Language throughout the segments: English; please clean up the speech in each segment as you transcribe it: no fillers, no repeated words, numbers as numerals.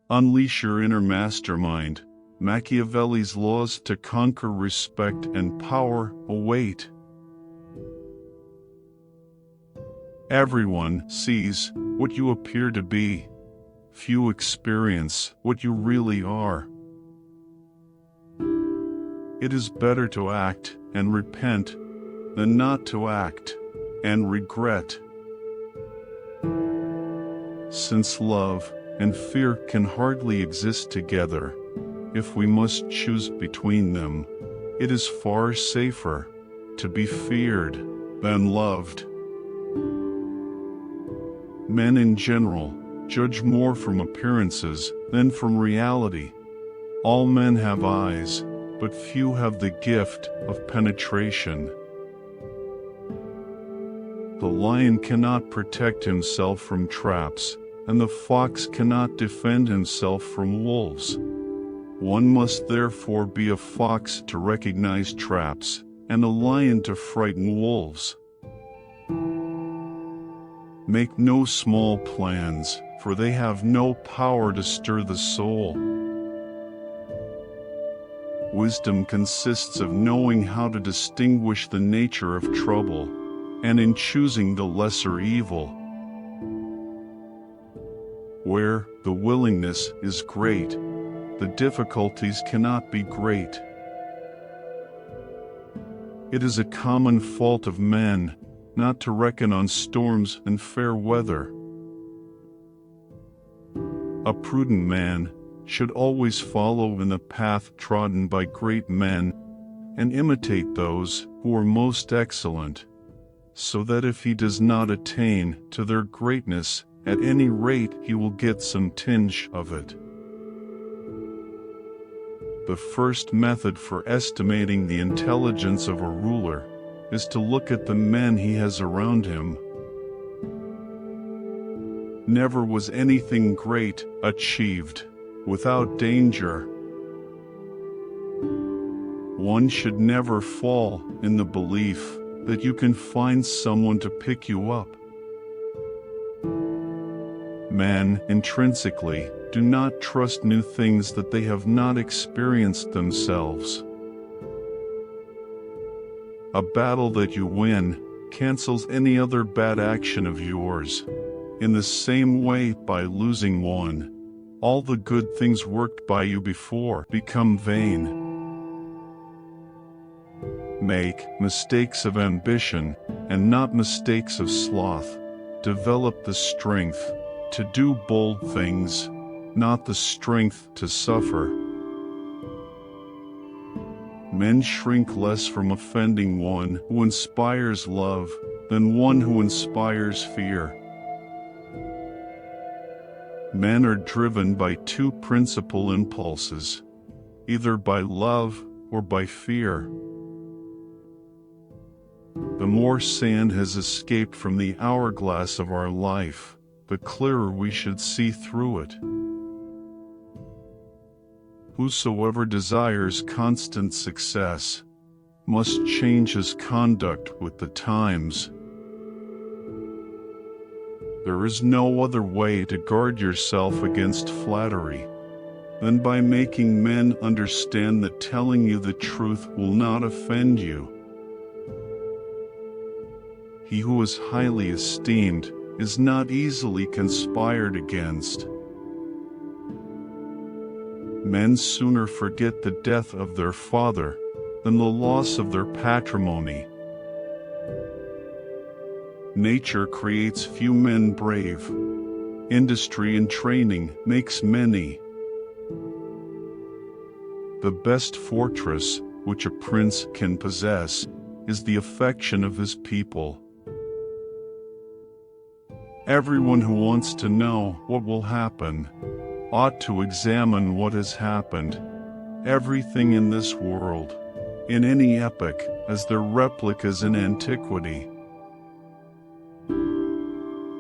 Unleash your inner mastermind. Machiavelli's laws to conquer respect and power await. Everyone sees what you appear to be. Few experience what you really are. It is better to act and repent than not to act and regret. Since love and fear can hardly exist together, if we must choose between them, it is far safer to be feared than loved. Men in general judge more from appearances than from reality. All men have eyes, but few have the gift of penetration. The lion cannot protect himself from traps, and the fox cannot defend himself from wolves. One must therefore be a fox to recognize traps, and a lion to frighten wolves. Make no small plans, for they have no power to stir the soul. Wisdom consists of knowing how to distinguish the nature of trouble, and in choosing the lesser evil. Where the willingness is great, the difficulties cannot be great. It is a common fault of men not to reckon on storms and fair weather. A prudent man should always follow in the path trodden by great men, and imitate those who are most excellent, so that if he does not attain to their greatness, at any rate he will get some tinge of it. The first method for estimating the intelligence of a ruler is to look at the men he has around him. Never was anything great achieved without danger. One should never fall in the belief that you can find someone to pick you up. Men intrinsically do not trust new things that they have not experienced themselves. A battle that you win cancels any other bad action of yours. In the same way, by losing one, all the good things worked by you before become vain. Make mistakes of ambition and not mistakes of sloth. Develop the strength to do bold things, not the strength to suffer. Men shrink less from offending one who inspires love than one who inspires fear. Men are driven by two principal impulses, either by love or by fear. The more sand has escaped from the hourglass of our life, the clearer we should see through it. Whosoever desires constant success must change his conduct with the times. There is no other way to guard yourself against flattery than by making men understand that telling you the truth will not offend you. He who is highly esteemed is not easily conspired against. Men sooner forget the death of their father than the loss of their patrimony. Nature creates few men brave. Industry and training makes many. The best fortress which a prince can possess is the affection of his people. Everyone who wants to know what will happen ought to examine what has happened. Everything in this world, in any epoch, as their replicas in antiquity.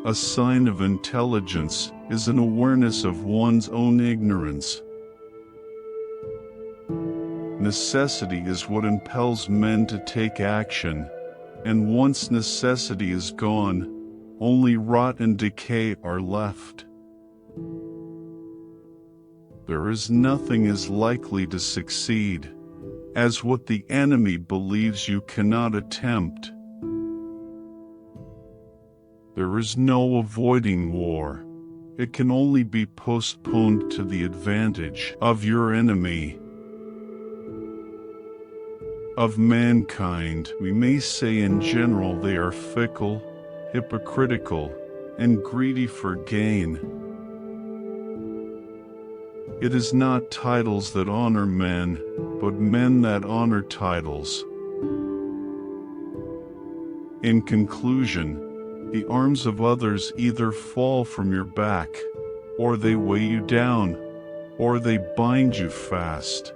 A sign of intelligence is an awareness of one's own ignorance. Necessity is what impels men to take action, and once necessity is gone, only rot and decay are left. There is nothing as likely to succeed as what the enemy believes you cannot attempt. There is no avoiding war. It can only be postponed to the advantage of your enemy. Of mankind, we may say in general they are fickle, hypocritical, and greedy for gain. It is not titles that honor men, but men that honor titles. In conclusion, the arms of others either fall from your back, or they weigh you down, or they bind you fast.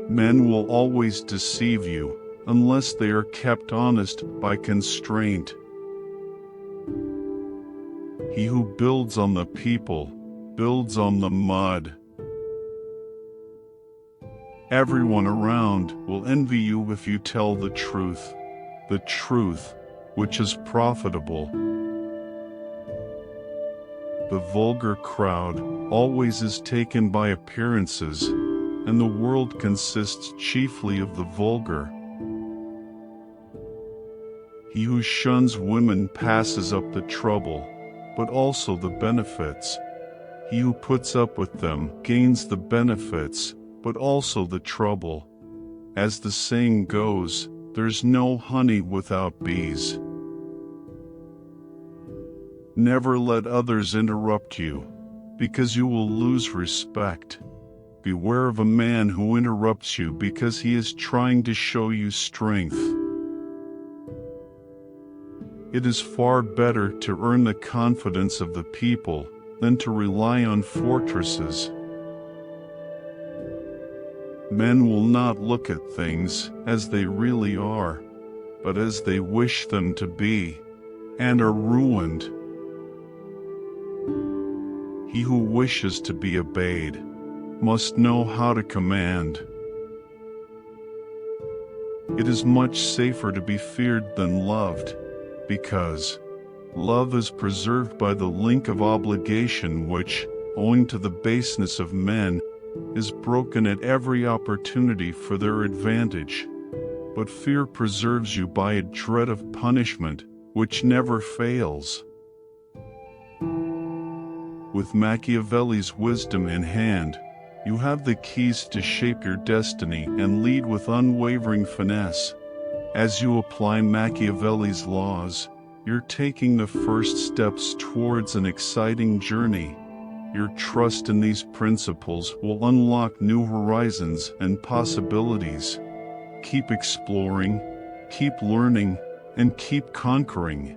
Men will always deceive you, unless they are kept honest by constraint. He who builds on the people, builds on the mud. Everyone around will envy you if you tell the truth which is profitable. The vulgar crowd always is taken by appearances, and the world consists chiefly of the vulgar. He who shuns women passes up the trouble, but also the benefits. He who puts up with them gains the benefits, but also the trouble. As the saying goes, there's no honey without bees. Never let others interrupt you, because you will lose respect. Beware of a man who interrupts you because he is trying to show you strength. It is far better to earn the confidence of the people than to rely on fortresses. Men will not look at things as they really are, but as they wish them to be, and are ruined. He who wishes to be obeyed must know how to command. It is much safer to be feared than loved, because love is preserved by the link of obligation which, owing to the baseness of men, is broken at every opportunity for their advantage. But fear preserves you by a dread of punishment which never fails. With Machiavelli's wisdom in hand, you have the keys to shape your destiny and lead with unwavering finesse. As you apply Machiavelli's laws, you're taking the first steps towards an exciting journey. Your trust in these principles will unlock new horizons and possibilities. Keep exploring, keep learning, and keep conquering.